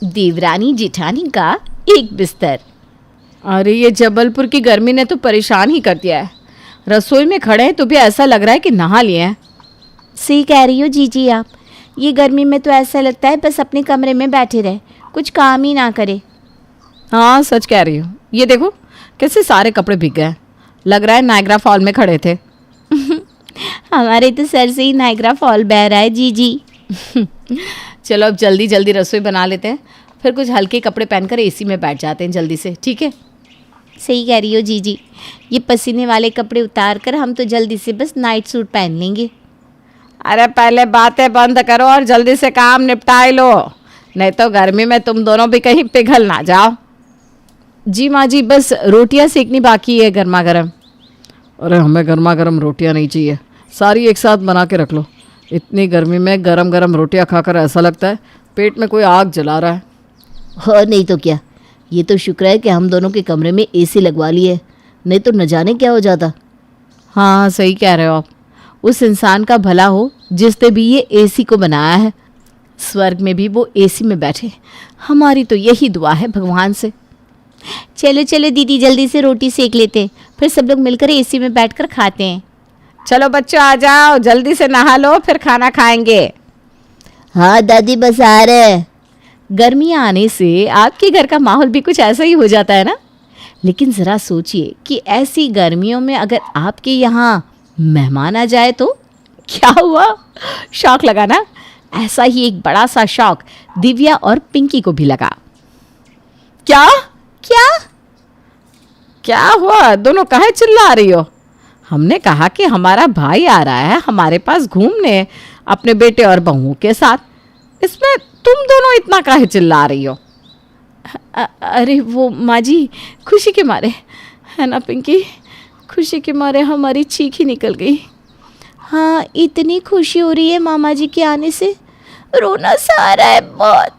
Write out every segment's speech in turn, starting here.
देवरानी जेठानी का एक बिस्तर। अरे ये जबलपुर की गर्मी ने तो परेशान ही कर दिया है। रसोई में खड़े हैं तो भी ऐसा लग रहा है कि नहा लिए हैं। सही कह रही हो जीजी आप। ये गर्मी में तो ऐसा लगता है बस अपने कमरे में बैठे रहे, कुछ काम ही ना करे। हाँ सच कह रही हूँ। ये देखो कैसे सारे कपड़े भीग गए हैं। लग रहा है नायग्रा फॉल में खड़े थे। हमारे तो सर से ही नायग्रा फॉल बह रहा है जीजी। चलो अब जल्दी जल्दी रसोई बना लेते हैं, फिर कुछ हल्के कपड़े पहनकर एसी में बैठ जाते हैं जल्दी से, ठीक है? सही कह रही हो जीजी। ये पसीने वाले कपड़े उतार कर हम तो जल्दी से बस नाइट सूट पहन लेंगे। अरे पहले बातें बंद करो और जल्दी से काम निपटाए लो, नहीं तो गर्मी में तुम दोनों भी कहीं पिघल ना जाओ। जी माँ जी, बस रोटियां सेकनी बाकी है गर्मा गर्म। अरे हमें गर्मा गर्म रोटियां नहीं चाहिए, सारी एक साथ बना के रख लो। इतनी गर्मी में गरम गरम रोटियां खाकर ऐसा लगता है पेट में कोई आग जला रहा है। और नहीं तो क्या, ये तो शुक्र है कि हम दोनों के कमरे में एसी लगवा ली है, नहीं तो न जाने क्या हो जाता। हाँ सही कह रहे हो आप। उस इंसान का भला हो जिसने भी ये एसी को बनाया है, स्वर्ग में भी वो एसी में बैठे। हमारी तो यही दुआ है भगवान से। चलो चलो दीदी, जल्दी से रोटी सेक लेते हैं, फिर सब लोग मिलकर एसी में बैठकर खाते हैं। चलो बच्चों आ जाओ, जल्दी से नहा लो फिर खाना खाएंगे। हाँ दादी बस आ रहे। गर्मियाँ आने से आपके घर का माहौल भी कुछ ऐसा ही हो जाता है ना। लेकिन ज़रा सोचिए कि ऐसी गर्मियों में अगर आपके यहाँ मेहमान आ जाए तो क्या हुआ? शौक लगा ना? ऐसा ही एक बड़ा सा शौक दिव्या और पिंकी को भी लगा। क्या क्या क्या हुआ? दोनों काहे चिल्ला रही हो? हमने कहा कि हमारा भाई आ रहा है हमारे पास घूमने अपने बेटे और बहुओं के साथ, इसमें तुम दोनों इतना काहे चिल्ला रही हो? अरे वो माँ जी, खुशी के मारे, है ना पिंकी, खुशी के मारे हमारी चीख ही निकल गई। हाँ इतनी खुशी हो रही है मामा जी के आने से, रोना सा आ रहा है बहुत।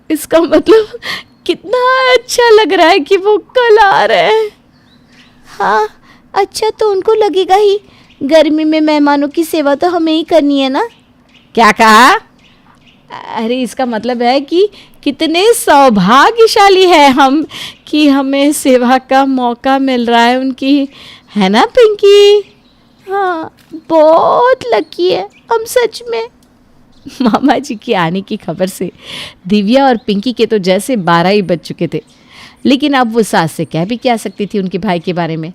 इसका मतलब कितना अच्छा लग रहा है कि वो कल आ रहे हैं। हाँ अच्छा तो उनको लगेगा ही, गर्मी में मेहमानों की सेवा तो हमें ही करनी है ना। क्या कहा? अरे इसका मतलब है कि कितने सौभाग्यशाली है हम कि हमें सेवा का मौका मिल रहा है उनकी, है ना पिंकी? हाँ बहुत लकी है हम सच में। मामा जी के आने की खबर से दिव्या और पिंकी के तो जैसे 12 ही बज चुके थे, लेकिन अब वो सास से कह भी क्या सकती थी उनके भाई के बारे में।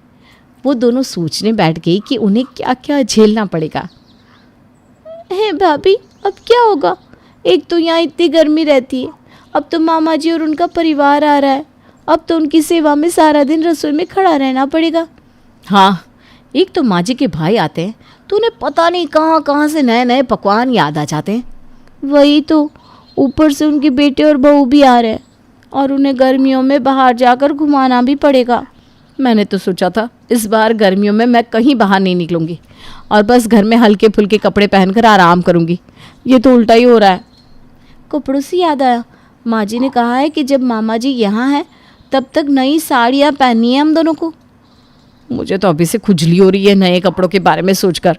वो दोनों सोचने बैठ गई कि उन्हें क्या क्या झेलना पड़ेगा। है भाभी अब क्या होगा, एक तो यहाँ इतनी गर्मी रहती है, अब तो मामा जी और उनका परिवार आ रहा है, अब तो उनकी सेवा में सारा दिन रसोई में खड़ा रहना पड़ेगा। हाँ एक तो माँ जी के भाई आते हैं तो उन्हें पता नहीं कहाँ कहाँ से नए नए पकवान याद आ जाते हैं। वही तो, ऊपर से उनके बेटे और बहू भी आ रहे हैं और उन्हें गर्मियों में बाहर जाकर घुमाना भी पड़ेगा। मैंने तो सोचा था इस बार गर्मियों में मैं कहीं बाहर नहीं निकलूंगी और बस घर में हल्के फुल्के कपड़े पहनकर आराम करूंगी। ये तो उल्टा ही हो रहा है। कपड़ों से याद आया, माँ जी ने कहा है कि जब मामा जी यहाँ हैं तब तक नई साड़ियाँ पहननी है हम दोनों को। मुझे तो अभी से खुजली हो रही है नए कपड़ों के बारे में सोचकर।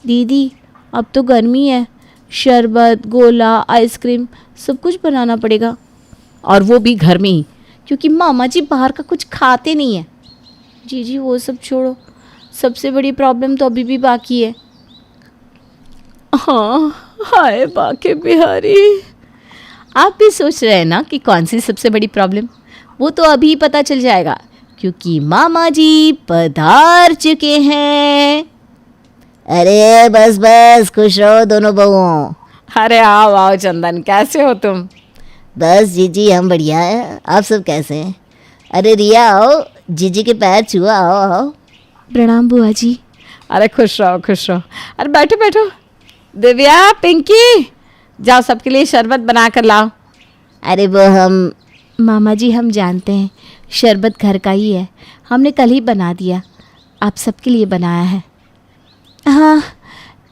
दीदी अब तो गर्मी है, शरबत गोला आइसक्रीम सब कुछ बनाना पड़ेगा, और वो भी घर में ही, क्योंकि मामा जी बाहर का कुछ खाते नहीं हैं। जी वो सब छोड़ो, सबसे बड़ी प्रॉब्लम तो अभी भी बाकी है। हाँ हाय बाके बिहारी। आप भी सोच रहे हैं ना कि कौन सी सबसे बड़ी प्रॉब्लम? वो तो अभी पता चल जाएगा, क्योंकि मामा जी पधार चुके हैं। अरे बस बस, खुश रहो दोनों बहुओं। अरे आओ आओ चंदन, कैसे हो तुम? बस जीजी हम बढ़िया हैं, आप सब कैसे हैं? अरे रिया आओ, जीजी के पैर छुआ, आओ आओ। प्रणाम बुआ जी। अरे खुश रहो खुश रहो। अरे बैठो बैठो। दिव्या पिंकी जाओ सबके लिए शरबत बना कर लाओ। अरे वो हम मामा जी हम जानते हैं, शरबत घर का ही है, हमने कल ही बना दिया, आप सबके लिए बनाया है। हाँ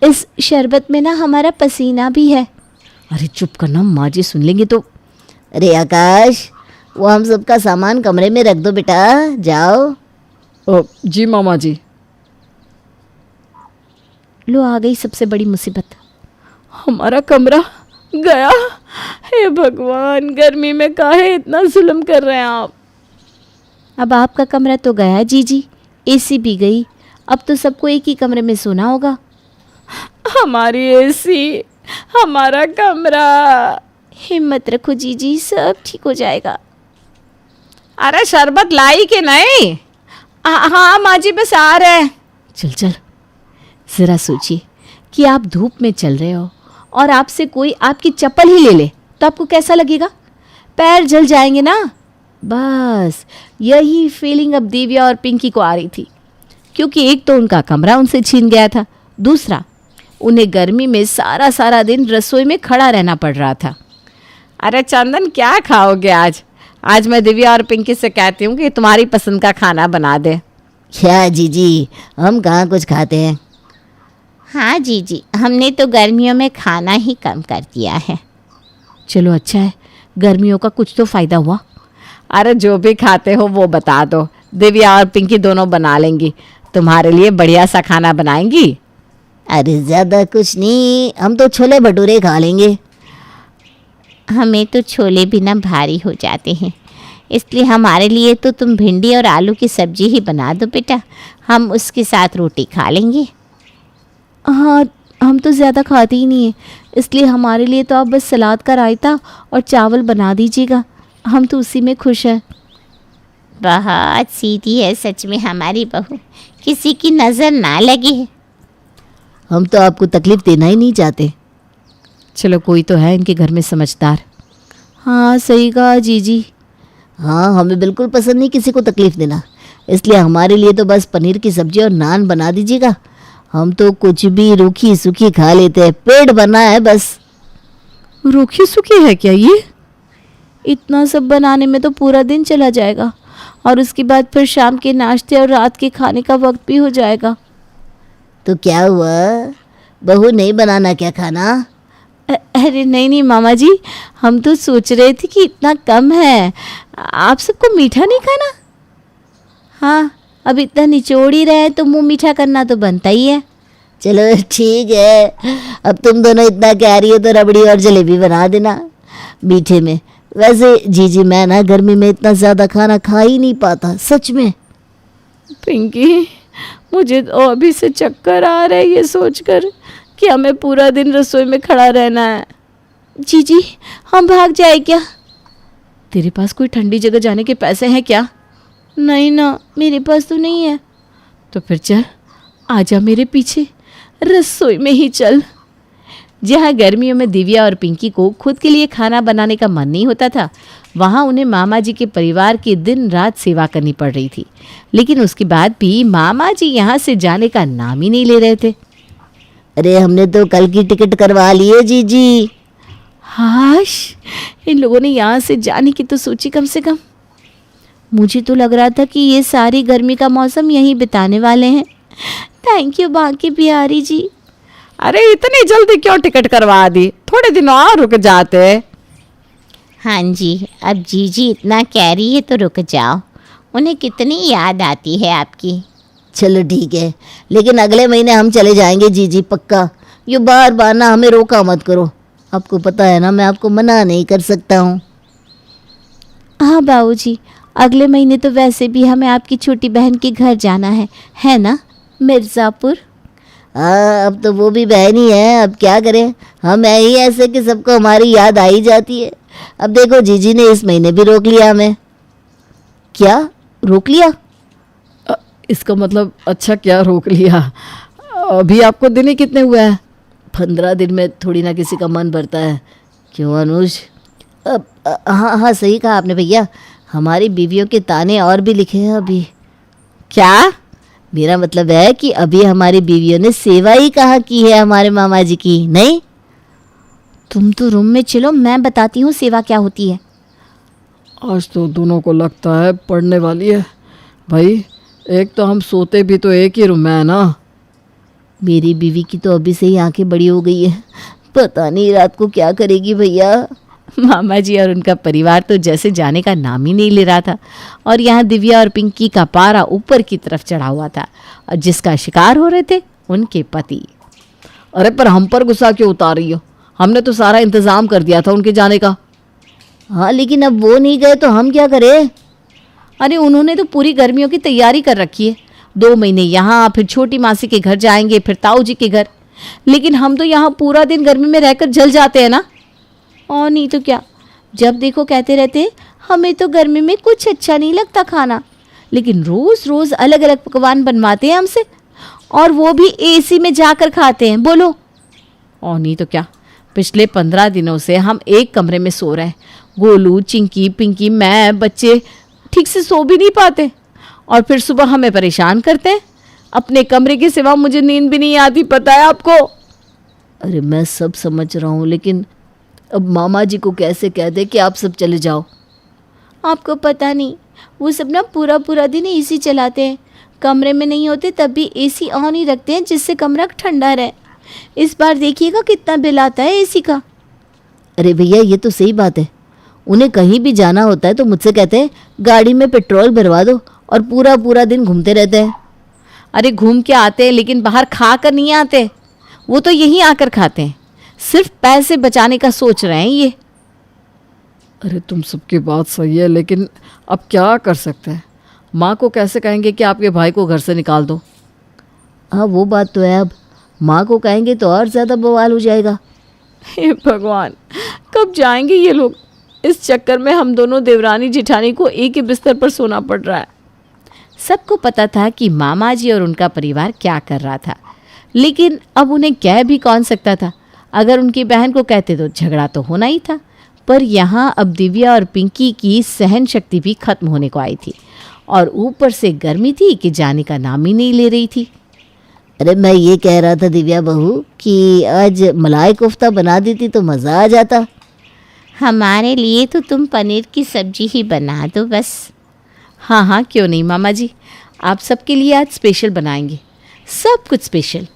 इस शरबत में ना हमारा पसीना भी है। अरे चुप करना, माँ जी सुन लेंगे तो। अरे आकाश, वो हम सबका सामान कमरे में रख दो बेटा, जाओ। ओ जी मामा जी। लो आ गई सबसे बड़ी मुसीबत। हमारा कमरा गया। हे भगवान, गर्मी में काहे इतना जुल्म कर रहे हैं आप। अब आपका कमरा तो गया जीजी, एसी भी गई, अब तो सबको एक ही कमरे में सोना होगा। हमारी एसी, हमारा कमरा। हिम्मत रखो जीजी, सब ठीक हो जाएगा। अरे शरबत लाई कि नहीं? हाँ माँ जी, बस आ रहे हैं। चल चल, ज़रा सोचिए कि आप धूप में चल रहे हो और आपसे कोई आपकी चप्पल ही ले ले तो आपको कैसा लगेगा? पैर जल जाएंगे ना। बस यही फीलिंग अब दिव्या और पिंकी को आ रही थी, क्योंकि एक तो उनका कमरा उनसे छीन गया था, दूसरा उन्हें गर्मी में सारा सारा दिन रसोई में खड़ा रहना पड़ रहा था। अरे चंदन, क्या खाओगे आज? आज मैं दिव्या और पिंकी से कहती हूँ कि तुम्हारी पसंद का खाना बना दे। क्या जीजी, हम कहाँ कुछ खाते हैं। हाँ जीजी, हमने तो गर्मियों में खाना ही कम कर दिया है। चलो अच्छा है, गर्मियों का कुछ तो फ़ायदा हुआ। अरे जो भी खाते हो वो बता दो, दिव्या और पिंकी दोनों बना लेंगी, तुम्हारे लिए बढ़िया सा खाना बनाएंगी। अरे ज़्यादा कुछ नहीं, हम तो छोले भटूरे खा लेंगे। हमें तो छोले भी ना भारी हो जाते हैं, इसलिए हमारे लिए तो तुम भिंडी और आलू की सब्जी ही बना दो बेटा, हम उसके साथ रोटी खा लेंगे। हाँ, हम तो ज़्यादा खाते ही नहीं हैं, इसलिए हमारे लिए तो आप बस सलाद का रायता और चावल बना दीजिएगा, हम तो उसी में खुश हैं। बहुत सीधी है सच में हमारी बहू, किसी की नज़र ना लगे। हम तो आपको तकलीफ़ देना ही नहीं चाहते। चलो कोई तो है इनके घर में समझदार। हाँ सही कहा जीजी। हाँ, हमें बिल्कुल पसंद नहीं किसी को तकलीफ़ देना, इसलिए हमारे लिए तो बस पनीर की सब्ज़ी और नान बना दीजिएगा। हम तो कुछ भी रूखी सूखी खा लेते हैं, पेट भरना है बस। रूखी सूखी है क्या ये? इतना सब बनाने में तो पूरा दिन चला जाएगा और उसके बाद फिर शाम के नाश्ते और रात के खाने का वक्त भी हो जाएगा। तो क्या हुआ, बहू नहीं बनाना क्या खाना? अरे नहीं नहीं मामा जी, हम तो सोच रहे थे कि इतना कम है, आप सबको मीठा नहीं खाना? हाँ, अब इतना निचोड़ ही रहे तो मुंह मीठा करना तो बनता ही है। चलो ठीक है, अब तुम दोनों इतना कह रही हो तो रबड़ी और जलेबी बना देना मीठे में। वैसे जीजी, मैं ना गर्मी में इतना ज़्यादा खाना खा ही नहीं पाता, सच में। पिंकी, मुझे तो अभी से चक्कर आ रहा है ये सोचकर कि हमें पूरा दिन रसोई में खड़ा रहना है। जीजी, हम भाग जाए क्या? तेरे पास कोई ठंडी जगह जाने के पैसे हैं क्या? नहीं ना, मेरे पास तो नहीं है। तो फिर चल, आजा मेरे पीछे, रसोई में ही चल। जहाँ गर्मियों में दिव्या और पिंकी को खुद के लिए खाना बनाने का मन नहीं होता था, वहाँ उन्हें मामा जी के परिवार की दिन रात सेवा करनी पड़ रही थी। लेकिन उसके बाद भी मामा जी यहाँ से जाने का नाम ही नहीं ले रहे थे। अरे हमने तो कल की टिकट करवा ली है जीजी। हाश, इन लोगों ने यहाँ से जाने की तो सोची कम से कम। मुझे तो लग रहा था कि ये सारी गर्मी का मौसम यहीं बिताने वाले हैं। थैंक यू बांकी बिहारी जी। अरे इतनी जल्दी क्यों टिकट करवा दी, थोड़े दिन और रुक जाते। हाँ जी, अब जीजी इतना कह रही है तो रुक जाओ, उन्हें कितनी याद आती है आपकी। चलो ठीक है, लेकिन अगले महीने हम चले जाएंगे जीजी, पक्का। ये बार बार ना हमें रोका मत करो, आपको पता है ना मैं आपको मना नहीं कर सकता हूँ। हाँ बाबूजी, अगले महीने तो वैसे भी हमें आपकी छोटी बहन के घर जाना है ना, मिर्ज़ापुर। हाँ, अब तो वो भी बहन ही है, अब क्या करें, हम है ही ऐसे कि सबको हमारी याद आ ही जाती है। अब देखो जीजी ने इस महीने भी रोक लिया हमें। क्या रोक लिया? इसका मतलब अच्छा क्या रोक लिया? अभी आपको दिन ही कितने हुए हैं? 15 दिन में थोड़ी ना किसी का मन भरता है, क्यों अनुज? हाँ हाँ, सही कहा आपने भैया, हमारी बीवियों के ताने और भी लिखे हैं अभी। क्या? मेरा मतलब है कि अभी हमारी बीवियों ने सेवा ही कहाँ की है हमारे मामा जी की, नहीं? तुम तो रूम में चलो, मैं बताती हूँ सेवा क्या होती है। आज तो दोनों को लगता है पढ़ने वाली है। भाई, एक तो हम सोते भी तो एक ही रूम में है ना। मेरी बीवी की तो अभी से ही आंखें बड़ी हो गई है, पता नहीं रात को क्या करेगी भैया। मामा जी और उनका परिवार तो जैसे जाने का नाम ही नहीं ले रहा था, और यहाँ दिव्या और पिंकी का पारा ऊपर की तरफ चढ़ा हुआ था, और जिसका शिकार हो रहे थे उनके पति। अरे पर हम पर गुस्सा क्यों उतार रही हो? हमने तो सारा इंतज़ाम कर दिया था उनके जाने का। हाँ लेकिन अब वो नहीं गए तो हम क्या करें? अरे उन्होंने तो पूरी गर्मियों की तैयारी कर रखी है। 2 महीने यहाँ, फिर छोटी मासी के घर जाएंगे, फिर ताऊ जी के घर। लेकिन हम तो यहाँ पूरा दिन गर्मी में रहकर जल जाते हैं ना। और नहीं तो क्या, जब देखो कहते रहते हैं हमें तो गर्मी में कुछ अच्छा नहीं लगता खाना, लेकिन रोज़ रोज़ अलग अलग पकवान बनवाते हैं हमसे, और वो भी एसी में जाकर खाते हैं। बोलो। और नहीं तो क्या, पिछले 15 दिनों से हम एक कमरे में सो रहे हैं। गोलू, चिंकी, पिंकी, मैं, बच्चे ठीक से सो भी नहीं पाते, और फिर सुबह हमें परेशान करते हैं। अपने कमरे के सिवा मुझे नींद भी नहीं आती, पता है आपको। अरे मैं सब समझ रहा हूँ, लेकिन अब मामा जी को कैसे कह दे कि आप सब चले जाओ? आपको पता नहीं, वो सब ना पूरा पूरा दिन एसी चलाते हैं। कमरे में नहीं होते तब भी एसी ऑन ही रखते हैं, जिससे कमरा ठंडा रहे। इस बार देखिएगा कितना बिल आता है एसी का। अरे भैया ये तो सही बात है, उन्हें कहीं भी जाना होता है तो मुझसे कहते हैं गाड़ी में पेट्रोल भरवा दो, और पूरा पूरा दिन घूमते रहते हैं। अरे घूम के आते हैं, लेकिन बाहर खा कर नहीं आते। वो तो यहीं आकर खाते हैं। सिर्फ पैसे बचाने का सोच रहे हैं ये। अरे तुम सबकी बात सही है, लेकिन अब क्या कर सकते हैं? माँ को कैसे कहेंगे कि आपके भाई को घर से निकाल दो? हाँ वो बात तो है, अब माँ को कहेंगे तो और ज़्यादा बवाल हो जाएगा। हे भगवान, कब जाएंगे ये लोग? इस चक्कर में हम दोनों देवरानी जिठानी को एक ही बिस्तर पर सोना पड़ रहा है। सबको पता था कि मामा जी और उनका परिवार क्या कर रहा था, लेकिन अब उन्हें कह भी कौन सकता था। अगर उनकी बहन को कहते तो झगड़ा तो होना ही था। पर यहाँ अब दिव्या और पिंकी की सहन शक्ति भी खत्म होने को आई थी, और ऊपर से गर्मी थी कि जाने का नाम ही नहीं ले रही थी। अरे मैं ये कह रहा था दिव्या बहू कि आज मलाई कोफ्ता बना देती तो मज़ा आ जाता। हमारे लिए तो तुम पनीर की सब्जी ही बना दो बस। हाँ हाँ, क्यों नहीं मामा जी, आप सबके लिए आज स्पेशल बनाएंगे, सब कुछ स्पेशल।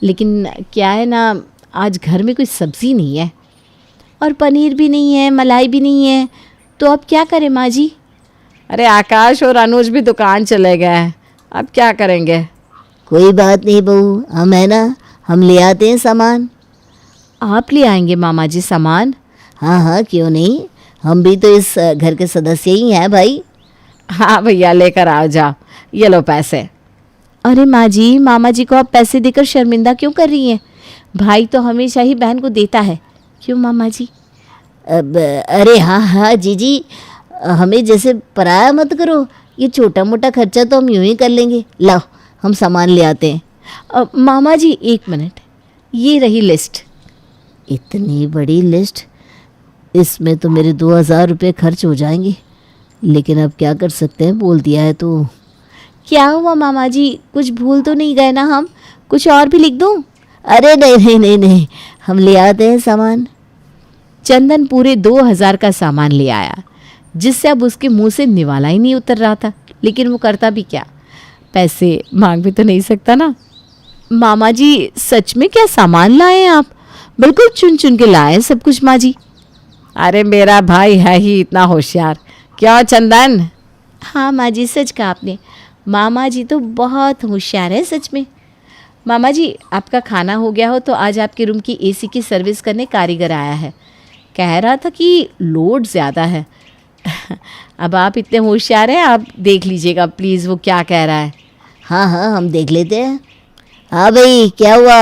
लेकिन क्या है ना, आज घर में कोई सब्ज़ी नहीं है, और पनीर भी नहीं है, मलाई भी नहीं है, तो अब क्या करें माँ जी? अरे आकाश और अनुज भी दुकान चले गए हैं, अब क्या करेंगे? कोई बात नहीं बहू, हम है ना, हम ले आते हैं सामान। आप ले आएंगे मामा जी सामान? हाँ हाँ क्यों नहीं, हम भी तो इस घर के सदस्य ही हैं भाई। हाँ भैया, लेकर आओ, जाओ, ये लो पैसे। अरे माँ जी, मामा जी को आप पैसे देकर शर्मिंदा क्यों कर रही हैं? भाई तो हमेशा ही बहन को देता है, क्यों मामा जी? अब अरे हाँ हाँ जीजी, हमें जैसे पराया मत करो, ये छोटा मोटा खर्चा तो हम यूं ही कर लेंगे। लाओ हम सामान ले आते हैं। मामा जी 1 मिनट, ये रही लिस्ट। इतनी बड़ी लिस्ट, इसमें तो मेरे 2000 रुपये खर्च हो जाएंगे, लेकिन अब क्या कर सकते हैं, बोल दिया है तो। क्या हुआ मामा जी, कुछ भूल तो नहीं गए ना हम? कुछ और भी लिख दूं? अरे नहीं नहीं नहीं नहीं, हम ले आते हैं सामान। चंदन पूरे 2000 का सामान ले आया, जिससे अब उसके मुंह से निवाला ही नहीं उतर रहा था। लेकिन वो करता भी क्या, पैसे मांग भी तो नहीं सकता ना। मामा जी सच में क्या सामान लाए हैं आप? बिल्कुल चुन चुन के लाए हैं सब कुछ माँ जी। अरे मेरा भाई है ही इतना होशियार, क्या चंदन? हाँ माँ जी, सच कहा आपने, मामा जी तो बहुत होशियार है सच में। मामा जी आपका खाना हो गया हो तो आज आपके रूम की एसी की सर्विस करने कारीगर आया है। कह रहा था कि लोड ज़्यादा है। अब आप इतने होशियार हैं, आप देख लीजिएगा प्लीज़ वो क्या कह रहा है। हाँ हाँ हम देख लेते हैं। हाँ भाई क्या हुआ?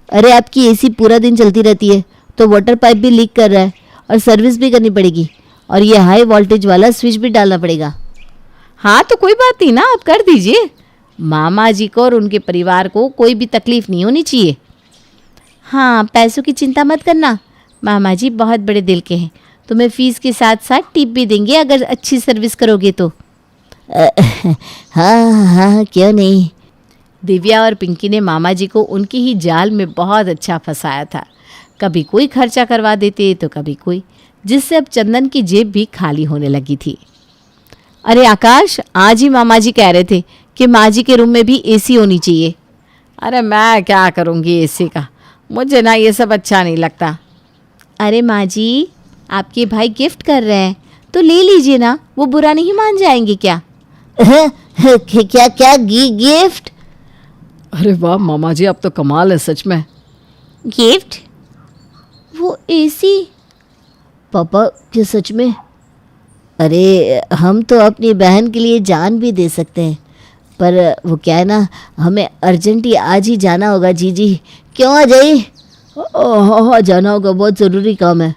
अरे आपकी एसी पूरा दिन चलती रहती है तो वाटर पाइप भी लीक कर रहा है, और सर्विस भी करनी पड़ेगी, और ये हाई वोल्टेज वाला स्विच भी डालना पड़ेगा। हाँ तो कोई बात नहीं ना, आप कर दीजिए। मामा जी को और उनके परिवार को कोई भी तकलीफ नहीं होनी चाहिए। हाँ, पैसों की चिंता मत करना, मामा जी बहुत बड़े दिल के हैं, तुम्हें फ़ीस के साथ साथ टिप भी देंगे अगर अच्छी सर्विस करोगे तो। हाँ हाँ क्यों नहीं। दिव्या और पिंकी ने मामा जी को उनकी ही जाल में बहुत अच्छा फंसाया था। कभी कोई खर्चा करवा देते तो कभी कोई, जिससे अब चंदन की जेब भी खाली होने लगी थी। अरे आकाश, आज ही मामा जी कह रहे थे कि माँ जी के रूम में भी एसी होनी चाहिए। अरे मैं क्या करूँगी एसी का, मुझे ना ये सब अच्छा नहीं लगता। अरे माँ जी, आपके भाई गिफ्ट कर रहे हैं तो ले लीजिए ना, वो बुरा नहीं मान जाएंगे क्या? क्या क्या गिफ्ट? अरे वाह मामा जी, अब तो कमाल है सच में। गिफ्ट? वो एसी? पापा क्या सच में? अरे हम तो अपनी बहन के लिए जान भी दे सकते हैं, पर वो क्या है ना, हमें अर्जेंटली आज ही जाना होगा। जीजी क्यों आ जाइए? हाँ हाँ जाना होगा, बहुत ज़रूरी काम है।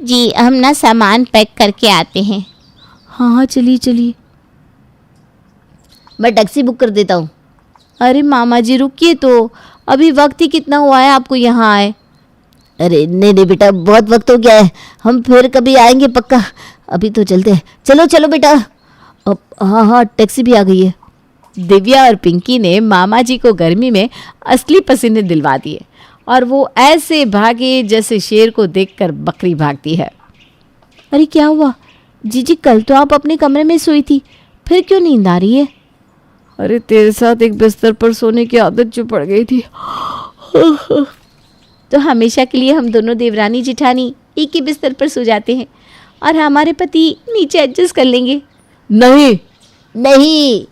जी हम ना सामान पैक करके आते हैं। हाँ हाँ चलिए चलिए। मैं टैक्सी बुक कर देता हूँ। अरे मामा जी रुकिए तो, अभी वक्त ही कितना हुआ है आपको यहाँ आए। अरे नहीं नहीं बेटा, बहुत वक्त हो गया है, हम फिर कभी आएंगे पक्का, अभी तो चलते हैं। चलो चलो बेटा। अब हाँ हाँ टैक्सी भी आ गई है। दिव्या और पिंकी ने मामा जी को गर्मी में असली पसीने दिलवा दिए और वो ऐसे भागे जैसे शेर को देखकर बकरी भागती है। अरे क्या हुआ जीजी, कल तो आप अपने कमरे में सोई थी, फिर क्यों नींद आ रही है? अरे तेरे साथ एक बिस्तर पर सोने की आदत जो पड़ गई थी। तो हमेशा के लिए हम दोनों देवरानी जिठानी एक ही बिस्तर पर सो जाते हैं और हमारे पति नीचे एडजस्ट कर लेंगे। नहीं नहीं